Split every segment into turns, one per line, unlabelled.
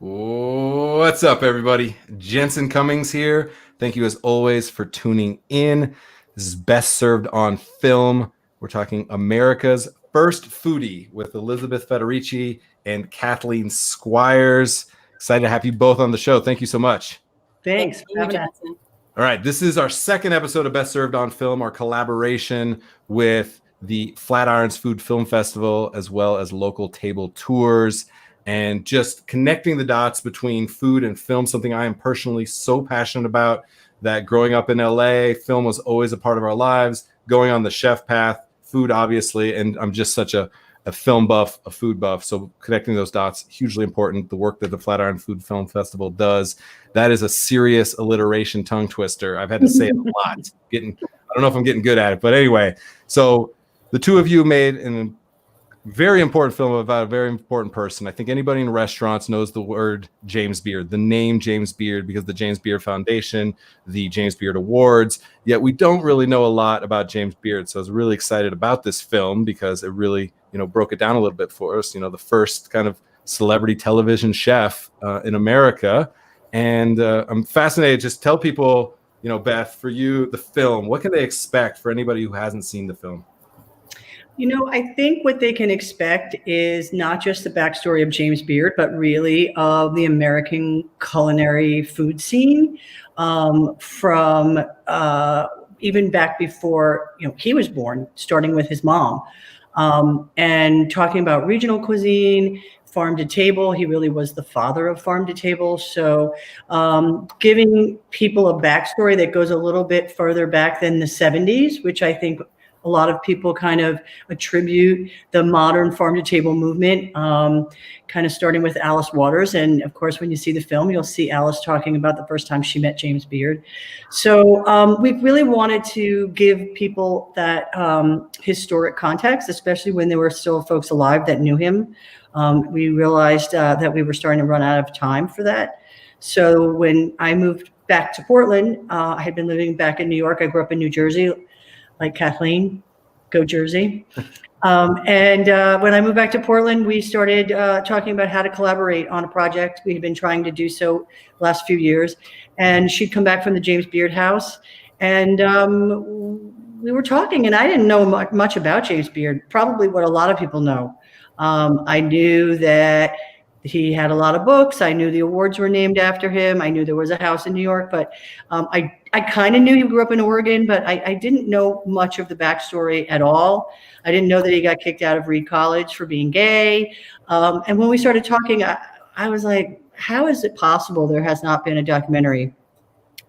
What's up, everybody? Jensen Cummings here. Thank you, as always, for tuning in. This is Best Served on Film. We're talking America's First Foodie with Elizabeth Federici and Kathleen Squires. Excited to have you both on the show. Thank you so much.
Thanks.
All right, this is our second episode of Best Served on Film, our collaboration with the Flatirons Food Film Festival, as well as local table tours, and just connecting the dots between food and film, something I am personally so passionate about, that growing up in LA, film was always a part of our lives, going on the chef path, food obviously, and I'm just such a film buff, a food buff. So connecting those dots, hugely important. The work that the Flatiron Food Film Festival does, that is a serious alliteration tongue twister. I've had to say it a lot. I don't know if I'm getting good at it, but anyway. So the two of you made a very important film about a very important person. I think anybody in restaurants knows the word James Beard, the name James Beard, because the James Beard Foundation, the James Beard Awards. Yet we don't really know a lot about James Beard. So I was really excited about this film because it really, broke it down a little bit for us. The first kind of celebrity television chef in America. And I'm fascinated. Just tell people, Beth, for you, the film, what can they expect for anybody who hasn't seen the film?
I think what they can expect is not just the backstory of James Beard, but really of the American culinary food scene from even back before he was born, starting with his mom, and talking about regional cuisine, farm to table. He really was the father of farm to table. So giving people a backstory that goes a little bit further back than the 70s, which I think a lot of people kind of attribute the modern farm to table movement, kind of starting with Alice Waters. And of course, when you see the film, you'll see Alice talking about the first time she met James Beard. So we really wanted to give people that historic context, especially when there were still folks alive that knew him. We realized that we were starting to run out of time for that. So when I moved back to Portland, I had been living back in New York. I grew up in New Jersey, like Kathleen, go Jersey. And when I moved back to Portland, we started talking about how to collaborate on a project. We had been trying to do so the last few years. And she'd come back from the James Beard house. And we were talking, and I didn't know much about James Beard, probably what a lot of people know. I knew that he had a lot of books. I knew the awards were named after him. I knew there was a house in New York, but I kind of knew he grew up in Oregon, but I didn't know much of the backstory at all. I didn't know that he got kicked out of Reed College for being gay. And when we started talking, I was like, how is it possible there has not been a documentary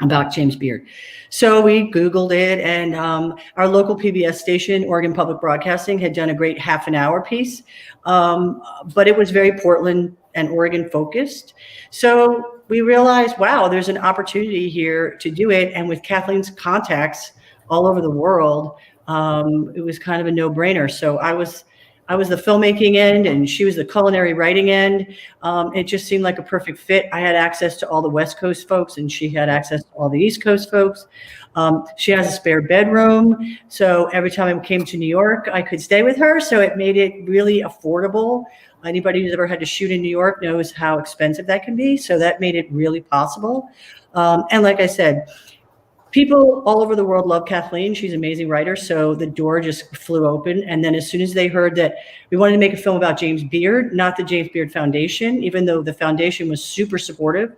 about James Beard? So we Googled it, and our local PBS station, Oregon Public Broadcasting, had done a great half-an-hour piece, but it was very Portland and Oregon focused. So we realized, wow, there's an opportunity here to do it. And with Kathleen's contacts all over the world, it was kind of a no-brainer. So I was the filmmaking end, and she was the culinary writing end. It just seemed like a perfect fit. I had access to all the West Coast folks, and she had access to all the East Coast folks. She has a spare bedroom. So every time I came to New York, I could stay with her. So it made it really affordable. Anybody who's ever had to shoot in New York knows how expensive that can be. So that made it really possible. And like I said, people all over the world love Kathleen. She's an amazing writer. So the door just flew open. And then as soon as they heard that we wanted to make a film about James Beard, not the James Beard Foundation, even though the foundation was super supportive,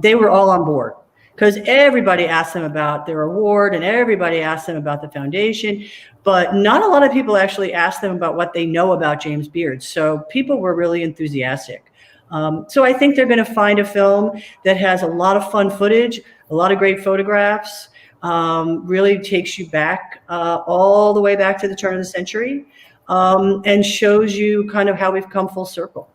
they were all on board. Because everybody asked them about their award, and everybody asked them about the foundation, but not a lot of people actually asked them about what they know about James Beard. So people were really enthusiastic. So I think they're going to find a film that has a lot of fun footage, a lot of great photographs, really takes you back all the way back to the turn of the century, and shows you kind of how we've come full circle.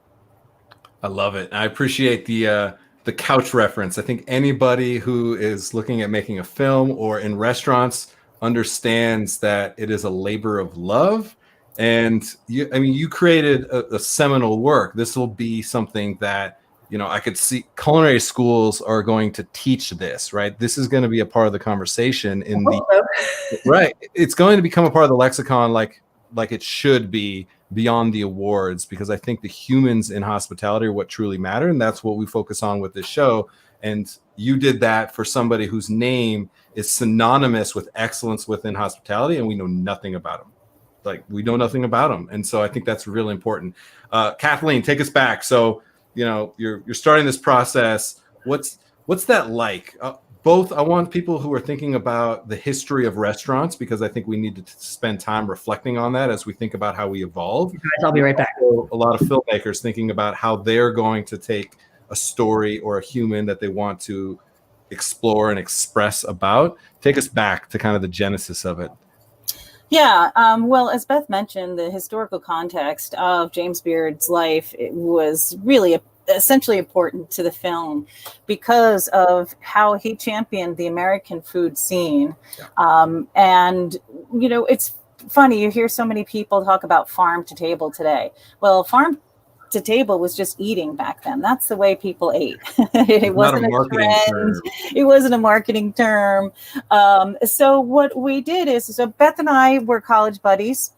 I love it. I appreciate the couch reference. I think anybody who is looking at making a film or in restaurants understands that it is a labor of love. And you created a seminal work. This will be something that, I could see culinary schools are going to teach this, right? This is going to be a part of the conversation right. It's going to become a part of the lexicon, like it should be, beyond the awards, because I think the humans in hospitality are what truly matter, and that's what we focus on with this show. And you did that for somebody whose name is synonymous with excellence within hospitality, and we know nothing about them. Like, we know nothing about them. And so I think that's really important. Kathleen, take us back. So, you're starting this process. What's that like? Both, I want people who are thinking about the history of restaurants, because I think we need to spend time reflecting on that as we think about how we evolve.
Guys, I'll be right back.
A lot of filmmakers thinking about how they're going to take a story or a human that they want to explore and express about. Take us back to kind of the genesis of it.
Yeah, well, as Beth mentioned, the historical context of James Beard's life, it was really essentially important to the film because of how he championed the American food scene. Yeah. And, it's funny, you hear so many people talk about farm to table today. Well, farm to table was just eating back then. That's the way people ate. It wasn't a trend. It wasn't a marketing term. So what we did is, so Beth and I were college buddies.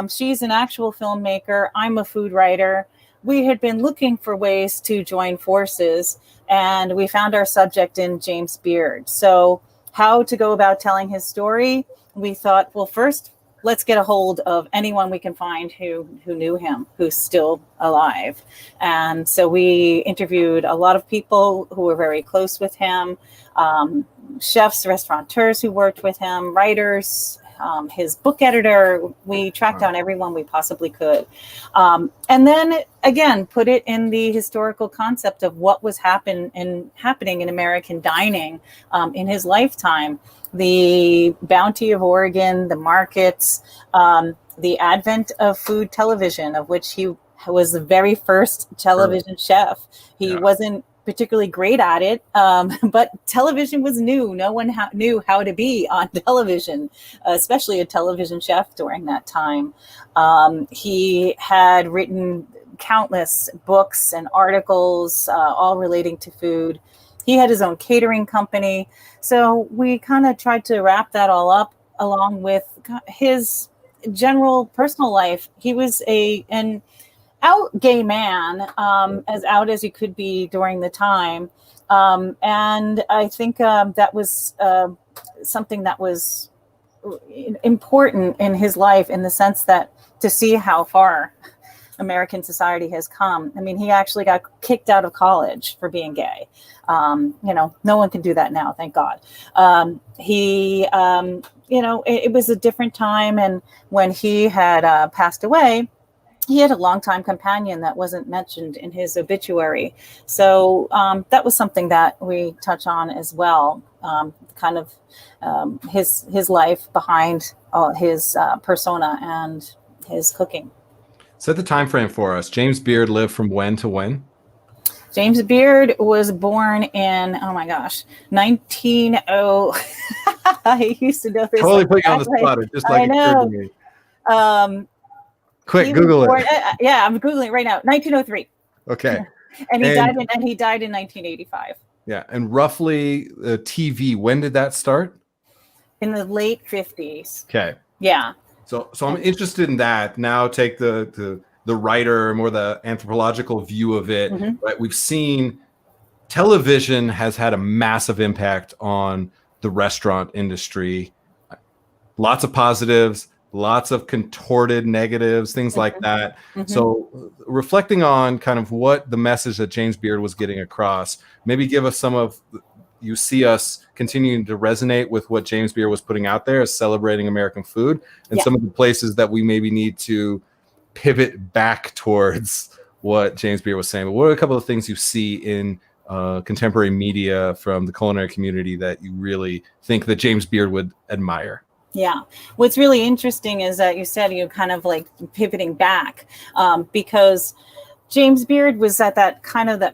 She's an actual filmmaker. I'm a food writer. We had been looking for ways to join forces, and we found our subject in James Beard. So how to go about telling his story? We thought, well, first, let's get a hold of anyone we can find who knew him, who's still alive. And so we interviewed a lot of people who were very close with him, chefs, restaurateurs who worked with him, writers, his book editor. We tracked down everyone we possibly could. And then again, put it in the historical concept of what was happening in American dining in his lifetime. The bounty of Oregon, the markets, the advent of food television, of which he was the very first television chef. He wasn't particularly great at it, but television was new. No one knew how to be on television, especially a television chef during that time. He had written countless books and articles, all relating to food. He had his own catering company. So we kind of tried to wrap that all up along with his general personal life. He was an out gay man, as out as he could be during the time. And I think that was something that was important in his life, in the sense that to see how far American society has come. I mean, he actually got kicked out of college for being gay. No one can do that now, thank God. It was a different time. And when he had passed away, he had a longtime companion that wasn't mentioned in his obituary. So that was something that we touch on as well, kind of his life behind his persona and his cooking.
Set the time frame for us. James Beard lived from when to when?
James Beard was born in, 1900. I used to know this.
Totally put you on the spot. Just like it occurred to me. Quick, Google it.
I'm Googling it right now. 1903.
Okay.
And he died in 1985.
Yeah. And roughly TV, when did that start?
In the late 50s.
Okay.
Yeah.
So I'm interested in that. Now take the writer, more the anthropological view of it. Mm-hmm. Right? We've seen television has had a massive impact on the restaurant industry. Lots of positives, lots of contorted negatives, things like that. Mm-hmm. So reflecting on kind of what the message that James Beard was getting across, maybe give us some of, you see us continuing to resonate with what James Beard was putting out there as celebrating American food, and some of the places that we maybe need to pivot back towards what James Beard was saying. But what are a couple of things you see in contemporary media from the culinary community that you really think that James Beard would admire?
Yeah. What's really interesting is that you said you're kind of like pivoting back because James Beard was at that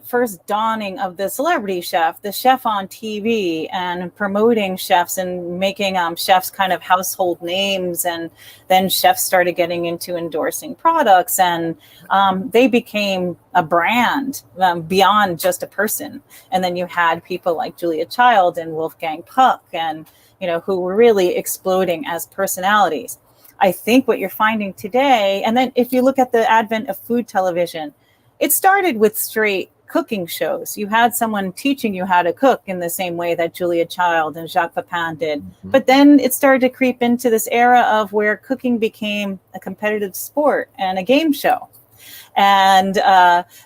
first dawning of the celebrity chef, the chef on TV, and promoting chefs and making chefs kind of household names. And then chefs started getting into endorsing products, and they became a brand beyond just a person. And then you had people like Julia Child and Wolfgang Puck, and who were really exploding as personalities. I think what you're finding today, and then if you look at the advent of food television, it started with straight cooking shows. You had someone teaching you how to cook in the same way that Julia Child and Jacques Pepin did.
Mm-hmm.
But then it started to creep into this era of where cooking became a competitive sport and a game show. And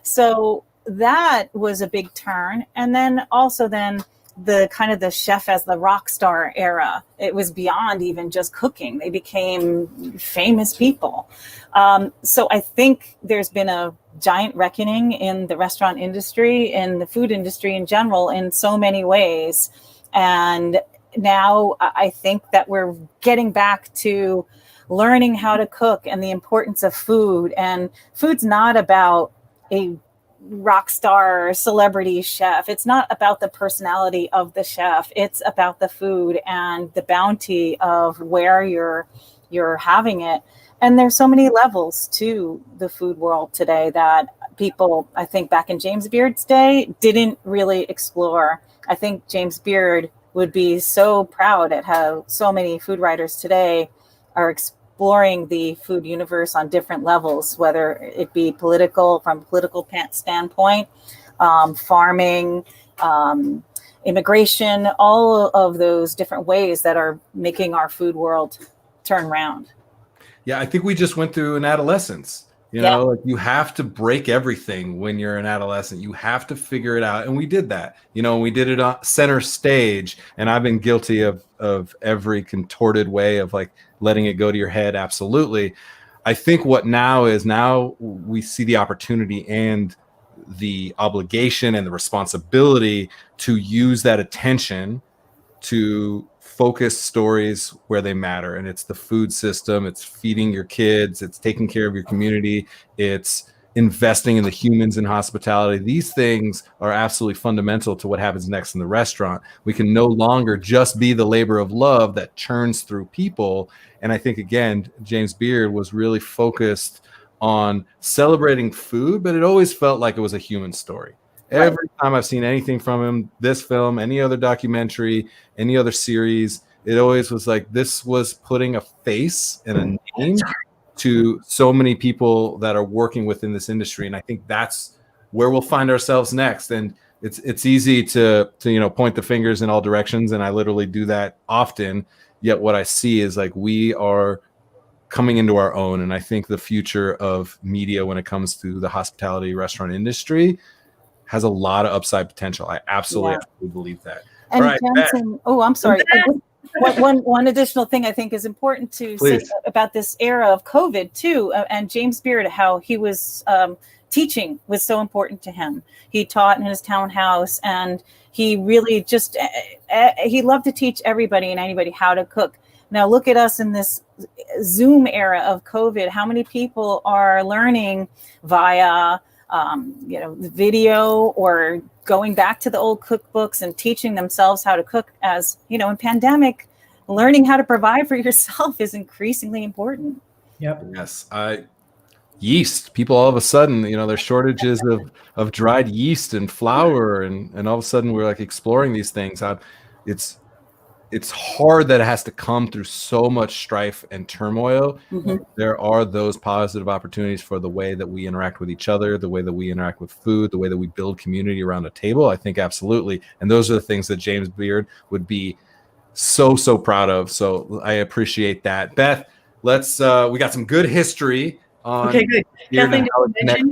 so that was a big turn. And then also the kind of the chef as the rock star era. It was beyond even just cooking. They became famous people. So I think there's been a giant reckoning in the restaurant industry and the food industry in general in so many ways. And now I think that we're getting back to learning how to cook and the importance of food. And food's not about a rock star celebrity chef. It's not about the personality of the chef. It's about the food and the bounty of where you're having it. And there's so many levels to the food world today that people, I think back in James Beard's day, didn't really explore. I think James Beard would be so proud at how so many food writers today are exploring the food universe on different levels, whether it be political, from a political standpoint, farming, immigration, all of those different ways that are making our food world turn round.
Yeah, I think we just went through an adolescence. You know, like you have to break everything when you're an adolescent. You have to figure it out. And we did that. You know, we did it on center stage. And I've been guilty of every contorted way of like letting it go to your head. Absolutely. I think what now we see the opportunity and the obligation and the responsibility to use that attention to focus stories where they matter. And it's the food system, it's feeding your kids, it's taking care of your community, it's investing in the humans in hospitality. These things are absolutely fundamental to what happens next in the restaurant. We can no longer just be the labor of love that churns through people. And I think, again, James Beard was really focused on celebrating food, but it always felt like it was a human story. Every time I've seen anything from him, this film, any other documentary, any other series, it always was like this was putting a face and a name to so many people that are working within this industry. And I think that's where we'll find ourselves next. And it's easy to point the fingers in all directions. And I literally do that often. Yet what I see is like we are coming into our own. And I think the future of media when it comes to the hospitality restaurant industry has a lot of upside potential. I absolutely believe that.
And
all right,
Jensen, I'm sorry. One additional thing I think is important to say about this era of COVID too, and James Beard, how he was teaching was so important to him. He taught in his townhouse, and he really just he loved to teach everybody and anybody how to cook. Now look at us in this Zoom era of COVID. How many people are learning via video or going back to the old cookbooks and teaching themselves how to cook? As you know, in pandemic, learning how to provide for yourself is increasingly important.
Yep.
Yes. Yeast. People all of a sudden, there's shortages of dried yeast and flour, and all of a sudden we're like exploring these things. It's hard that it has to come through so much strife and turmoil. Mm-hmm. There are those positive opportunities for the way that we interact with each other, the way that we interact with food, the way that we build community around a table. I think absolutely. And those are the things that James Beard would be so proud of. So I appreciate that. Beth, we got some good history on
good. Kathleen,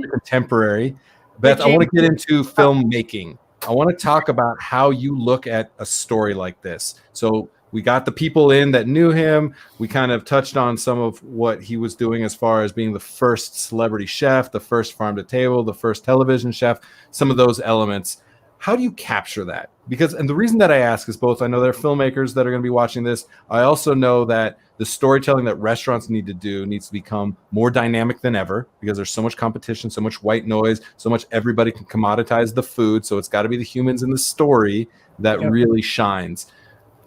contemporary. Beth, I want to get into filmmaking. I want to talk about how you look at a story like this. So we got the people in that knew him. We kind of touched on some of what he was doing as far as being the first celebrity chef, the first farm to table, the first television chef, some of those elements. How do you capture that? And the reason that I ask is both, I know there are filmmakers that are going to be watching this. I also know that the storytelling that restaurants need to do needs to become more dynamic than ever, because there's so much competition, so much white noise, so much everybody can commoditize the food. So it's got to be the humans in the story that really shines.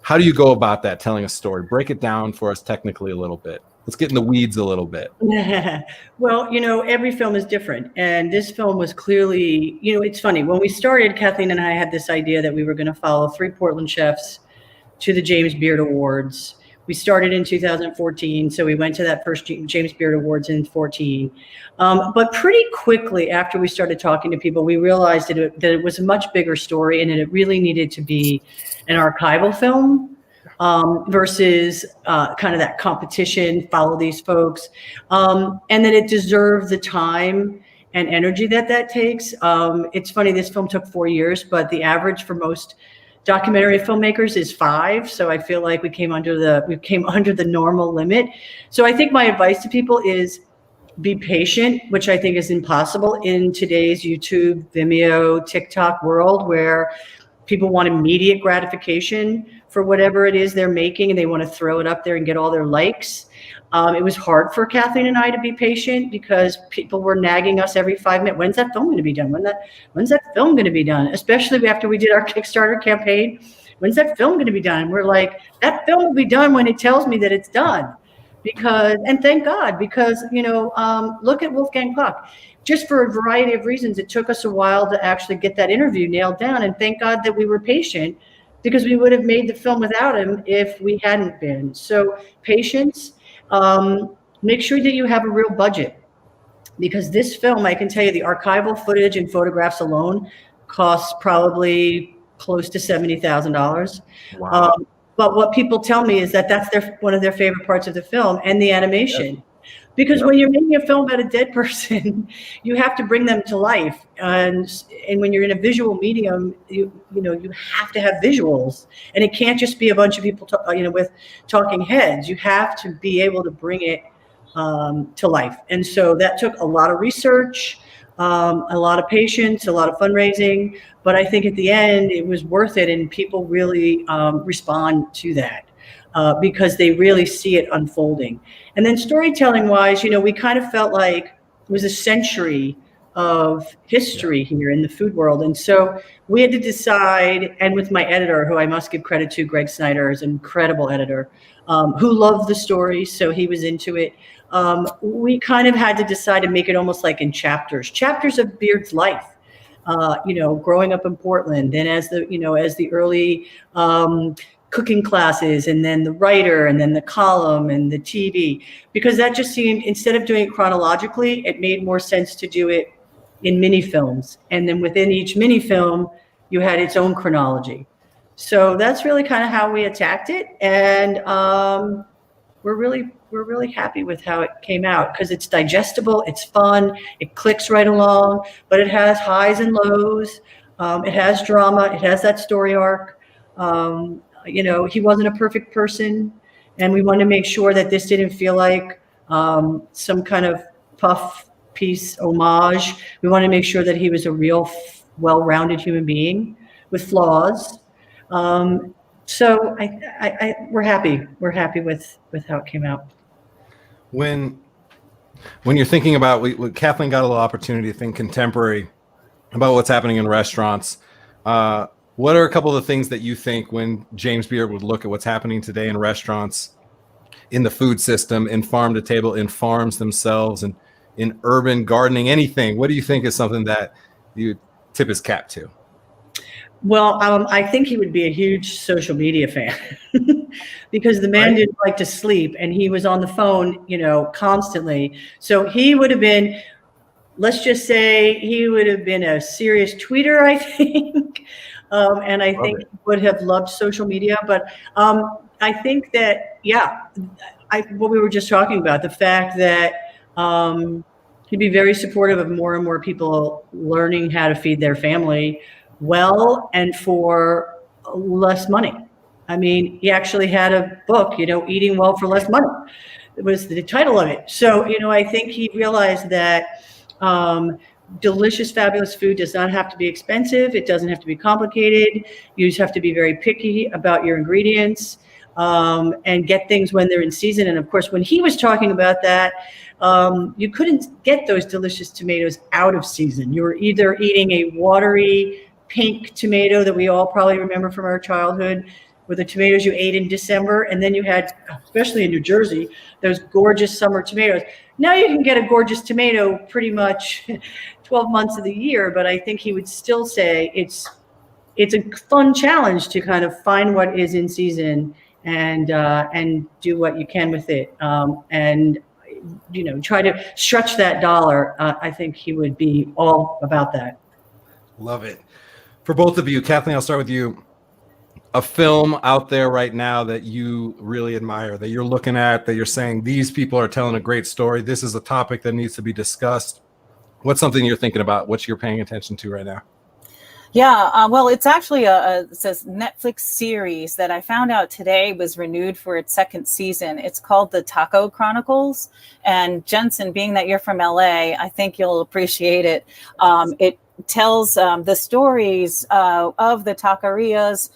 How do you go about that, telling a story? Break it down for us technically a little bit. Let's get in the weeds a little bit.
Well, every film is different. And this film was clearly, it's funny. When we started, Kathleen and I had this idea that we were going to follow 3 Portland chefs to the James Beard Awards We started in 2014, so we went to that first James Beard Awards in 14. But pretty quickly after we started talking to people, we realized that it was a much bigger story and that it really needed to be an archival film versus kind of that competition, follow these folks, and that it deserved the time and energy that takes. It's funny, this film took 4 years, but the average for most documentary filmmakers is 5. So I feel like we came under the normal limit. So I think my advice to people is be patient, which I think is impossible in today's YouTube, Vimeo, TikTok world, where people want immediate gratification for whatever it is they're making, and they want to throw it up there and get all their likes. It was hard for Kathleen and I to be patient because people were nagging us every 5 minutes. When's that film going to be done? When's that film going to be done? Especially after we did our Kickstarter campaign. When's that film going to be done? And we're like, that film will be done when it tells me that it's done. And thank God, because, look at Wolfgang Puck. Just for a variety of reasons, it took us a while to actually get that interview nailed down. And thank God that we were patient, because we would have made the film without him if we hadn't been. So patience. Make sure that you have a real budget, because this film, I can tell you, the archival footage and photographs alone costs probably close to $70,000.
Wow.
But what people tell me is that that's one of their favorite parts of the film, and the animation. Yep. Because when you're making a film about a dead person, you have to bring them to life. And when you're in a visual medium, you have to have visuals, and it can't just be a bunch of people, with talking heads. You have to be able to bring it to life. And so that took a lot of research, a lot of patience, a lot of fundraising. But I think at the end, it was worth it, and people really respond to that. Because they really see it unfolding. And then storytelling wise, we kind of felt like it was a century of history here in the food world. And so we had to decide, and with my editor, who I must give credit to, Greg Snyder, is an incredible editor, who loved the story, so he was into it. We kind of had to decide to make it almost like in chapters of Beard's life. Growing up in Portland, and as the early cooking classes, and then the writer, and then the column, and the TV, because that just seemed, instead of doing it chronologically, it made more sense to do it in mini films. And then within each mini film, you had its own chronology. So that's really kind of how we attacked it. And we're really happy with how it came out, because it's digestible, it's fun, it clicks right along, but it has highs and lows. It has drama, it has that story arc. He wasn't a perfect person, and we wanted to make sure that this didn't feel like some kind of puff piece homage. We wanted to make sure that he was a real well-rounded human being with flaws. So we're happy. We're happy with how it came out.
When you're thinking about, Kathleen got a little opportunity to think contemporary about what's happening in restaurants. What are a couple of the things that you think when James Beard would look at what's happening today in restaurants, in the food system, in farm to table, in farms themselves, and in urban gardening, anything? What do you think is something that you tip his cap to?
Well, I think he would be a huge social media fan because the man didn't like to sleep, and he was on the phone, constantly. So he would have been, let's just say he would have been a serious tweeter, I think. And I think he would have loved social media. But I think that, what we were just talking about, the fact that he'd be very supportive of more and more people learning how to feed their family well and for less money. I mean, he actually had a book, Eating Well for Less Money. It was the title of it. So, I think he realized that delicious, fabulous food does not have to be expensive. It doesn't have to be complicated. You just have to be very picky about your ingredients and get things when they're in season. And of course, when he was talking about that, you couldn't get those delicious tomatoes out of season. You were either eating a watery pink tomato that we all probably remember from our childhood, with the tomatoes you ate in December, and then you had, especially in New Jersey, those gorgeous summer tomatoes. Now you can get a gorgeous tomato pretty much 12 months of the year, but I think he would still say it's a fun challenge to kind of find what is in season and do what you can with it, and try to stretch that dollar. I think he would be all about that.
Love it. For both of you, Kathleen, I'll start with you. A film out there right now that you really admire, that you're looking at, that you're saying, these people are telling a great story. This is a topic that needs to be discussed. What's something you're thinking about? What you're paying attention to right now?
Yeah, well, it's actually it's a Netflix series that I found out today was renewed for its second season. It's called The Taco Chronicles. And Jensen, being that you're from LA, I think you'll appreciate it. It tells the stories of the taquerias,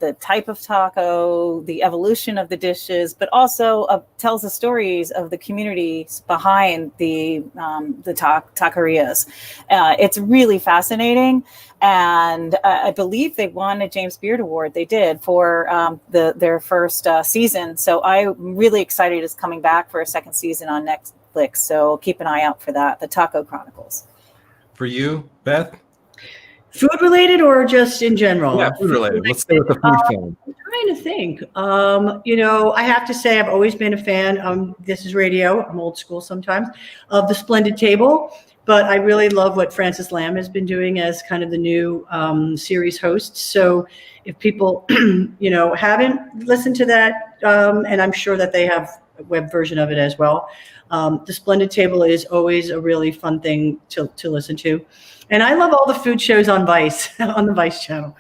the type of taco, the evolution of the dishes, but also tells the stories of the communities behind the taquerias. It's really fascinating, and I believe they won a James Beard Award. They did for their first season. So I'm really excited it's coming back for a second season on Netflix. So keep an eye out for that. The Taco Chronicles.
For you, Beth?
Food related or just in general?
Yeah, food related. Let's stay with the food film.
I'm trying to think. I have to say I've always been a fan. This is radio. I'm old school sometimes, of The Splendid Table. But I really love what Francis Lam has been doing as kind of the new series host. So if people, haven't listened to that, and I'm sure that they have a web version of it as well, The Splendid Table is always a really fun thing to listen to. And I love all the food shows on Vice, on the Vice channel.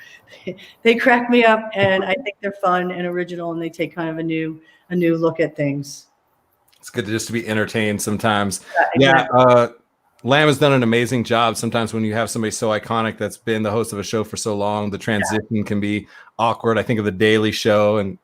They crack me up, and I think they're fun and original, and they take kind of a new look at things.
It's good just to be entertained sometimes.
Yeah, exactly.
Yeah, Lamb has done an amazing job. Sometimes when you have somebody so iconic that's been the host of a show for so long, the transition can be awkward. I think of The Daily Show and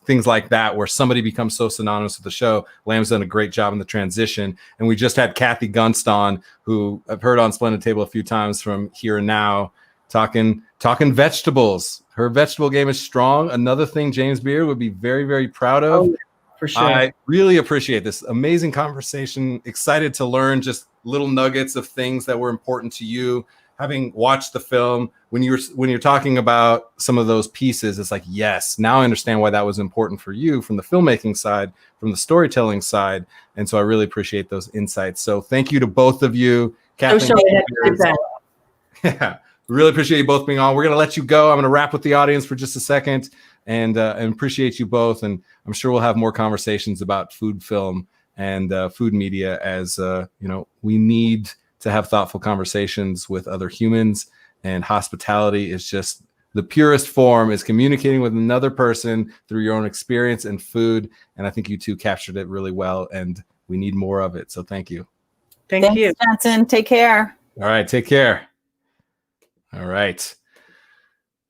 things like that, where somebody becomes so synonymous with the show. Lamb's done a great job in the transition. And we just had Kathy Gunst on, who I've heard on Splendid Table a few times from Here and Now, talking vegetables. Her vegetable game is strong. Another thing James Beard would be very, very proud of.
Oh, for sure.
I really appreciate this amazing conversation. Excited to learn just little nuggets of things that were important to you. Having watched the film, when you're talking about some of those pieces, it's like, yes, now I understand why that was important for you from the filmmaking side, from the storytelling side. And so I really appreciate those insights. So thank you to both of you. Kathleen, yeah, really appreciate you both being on. We're going to let you go. I'm going to wrap with the audience for just a second and appreciate you both. And I'm sure we'll have more conversations about food film and food media as, we need to have thoughtful conversations with other humans, and hospitality is just the purest form, is communicating with another person through your own experience and food. And I think you two captured it really well, and we need more of it. So thank you.
Thanks, you,
Jensen. Take care.
All right. Take care. All right.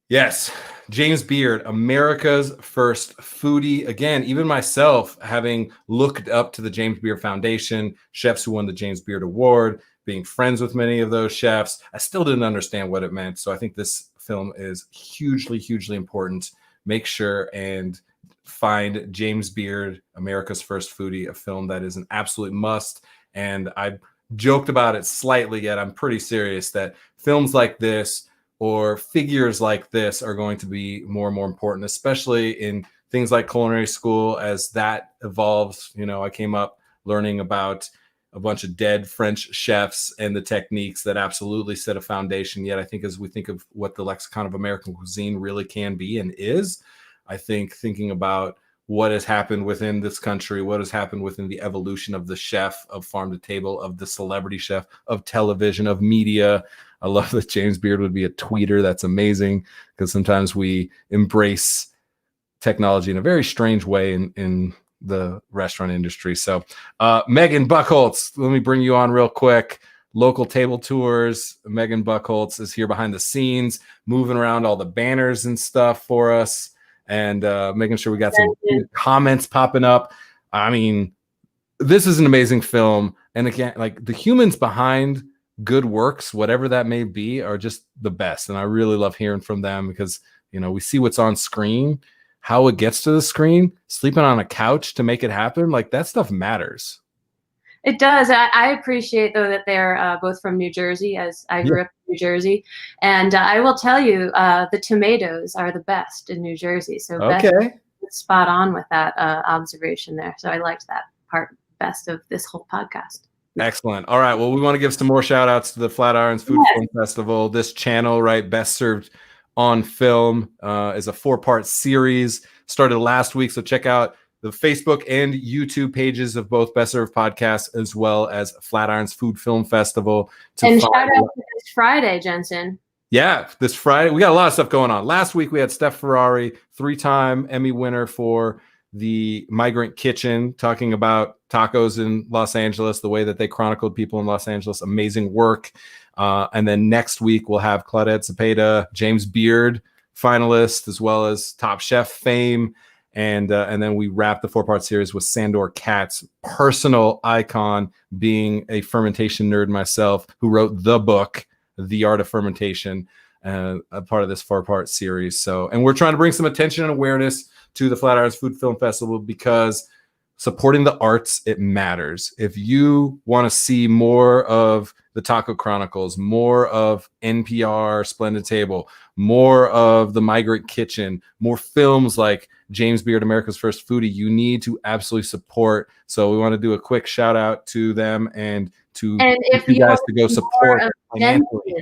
Yes. James Beard, America's first foodie. Again, even myself, having looked up to the James Beard Foundation, chefs who won the James Beard Award, being friends with many of those chefs, I still didn't understand what it meant. So I think this film is hugely, hugely important. Make sure and find James Beard, America's First Foodie, a film that is an absolute must. And I joked about it slightly, yet I'm pretty serious that films like this or figures like this are going to be more and more important, especially in things like culinary school as that evolves. I came up learning about a bunch of dead French chefs and the techniques that absolutely set a foundation. Yet I think as we think of what the lexicon of American cuisine really can be and is, I think thinking about what has happened within this country, what has happened within the evolution of the chef, of farm to table, of the celebrity chef, of television, of media. I love that James Beard would be a tweeter. That's amazing, because sometimes we embrace technology in a very strange way in the restaurant industry. So Megan Buchholz, let me bring you on real quick. Local Table Tours. Megan Buchholz is here behind the scenes, moving around all the banners and stuff for us, and making sure we got some comments popping up. I mean, this is an amazing film. And again, like, the humans behind good works, whatever that may be, are just the best. And I really love hearing from them, because, we see what's on screen, how it gets to the screen, sleeping on a couch to make it happen. Like, that stuff matters.
It does. I appreciate, though, that they're both from New Jersey, as I grew up in New Jersey. And I will tell you, the tomatoes are the best in New Jersey. So
okay.
spot on with that observation there. So I liked that part best of this whole podcast.
Excellent. All right. Well, we want to give some more shout outs to the Flatirons Food Film Festival. This channel, right, Best Served on Film, is a 4-part series. Started last week. So check out the Facebook and YouTube pages of both Best Served podcasts, as well as Flatirons Food Film Festival.
And shout out to this Friday, Jensen.
Yeah, this Friday. We got a lot of stuff going on. Last week, we had Steph Ferrari, 3-time Emmy winner for the Migrant Kitchen, talking about tacos in Los Angeles, the way that they chronicled people in Los Angeles. Amazing work. And then next week, we'll have Claudette Zepeda, James Beard, finalist, as well as Top Chef fame. And then we wrap the 4-part series with Sandor Katz, personal icon, being a fermentation nerd myself, who wrote the book, The Art of Fermentation, a part of this 4-part series. So, and we're trying to bring some attention and awareness to the Flatirons Food Film Festival, because supporting the arts, it matters. If you want to see more of the Taco Chronicles, more of NPR Splendid Table, more of the Migrant Kitchen, more films like James Beard, America's First Foodie, you need to absolutely support. So we want to do a quick shout out to them and if you guys to go support financially.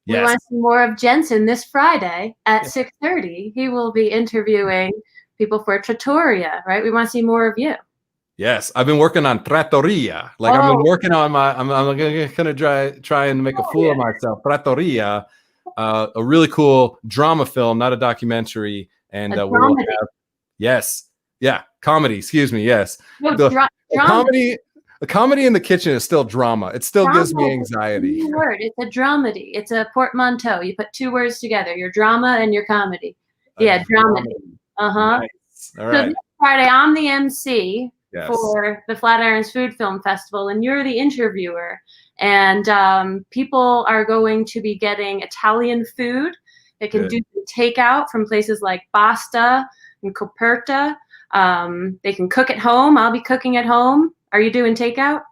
We want to see more of Jensen this Friday at 6:30. He will be interviewing people for Trattoria, right? We want to see more of you.
Yes, I've been working on Trattoria. Like I've been working on I'm gonna try and make a fool of myself. Trattoria, a really cool drama film, not a documentary, and we'll have comedy. Excuse me, yes.
No,
A comedy in the kitchen is still drama. It still gives me anxiety.
It's a word. It's a dramedy. It's a portmanteau. You put 2 words together: your drama and your comedy. Dramedy.
Nice. All right.
So this Friday, I'm the MC for the Flatirons Food Film Festival, and you're the interviewer. And people are going to be getting Italian food. They can do takeout from places like Basta and Coperta. They can cook at home. I'll be cooking at home. Are you doing takeout?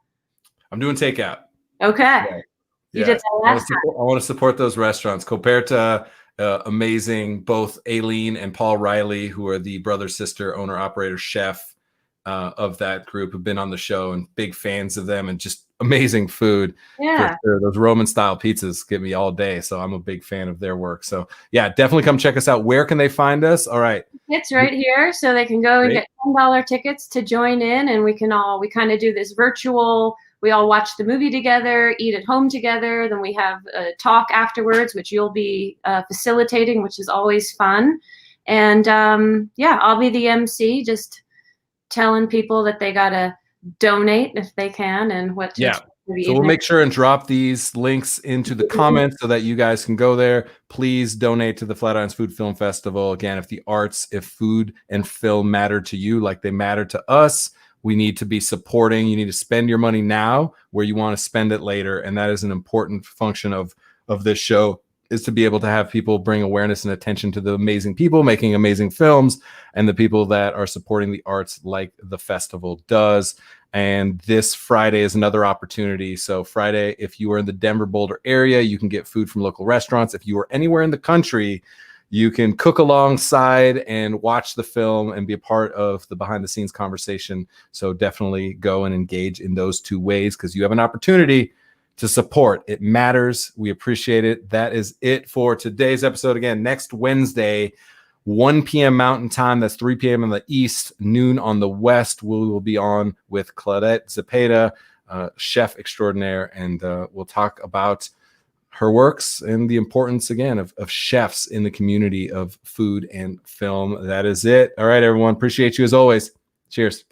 I'm doing takeout.
Okay. You did that last time.
I want to support those restaurants. Coperta, amazing. Both Aileen and Paul Riley, who are the brother, sister, owner, operator, chef of that group, have been on the show and big fans of them, and just amazing food.
Yeah.
For sure. Those Roman style pizzas get me all day. So I'm a big fan of their work. So yeah, definitely come check us out. Where can they find us? All right.
It's right here. So they can go and get $10 tickets to join in, and we kind of do this virtual, we all watch the movie together, eat at home together. Then we have a talk afterwards, which you'll be facilitating, which is always fun. And I'll be the MC, just telling people that they got to donate if they can, and what to
so we'll make sure and drop these links into the comments so that you guys can go there. Please donate to the Flatirons Food Film Festival. Again, if food and film matter to you like they matter to us, we need to be supporting. You need to spend your money now where you want to spend it later, and that is an important function of this show, is to be able to have people bring awareness and attention to the amazing people making amazing films and the people that are supporting the arts like the festival does. And this Friday is another opportunity. So Friday, if you are in the Denver, Boulder area, you can get food from local restaurants. If you are anywhere in the country, you can cook alongside and watch the film and be a part of the behind the scenes conversation. So definitely go and engage in those 2 ways, because you have an opportunity to support. It matters. We appreciate it. That is it for today's episode. Again, next Wednesday, 1 p.m. Mountain Time. That's 3 p.m. in the East, noon on the West. We will be on with Claudette Zepeda, chef extraordinaire, and we'll talk about her works and the importance, again, of chefs in the community of food and film. That is it. All right, everyone. Appreciate you as always. Cheers.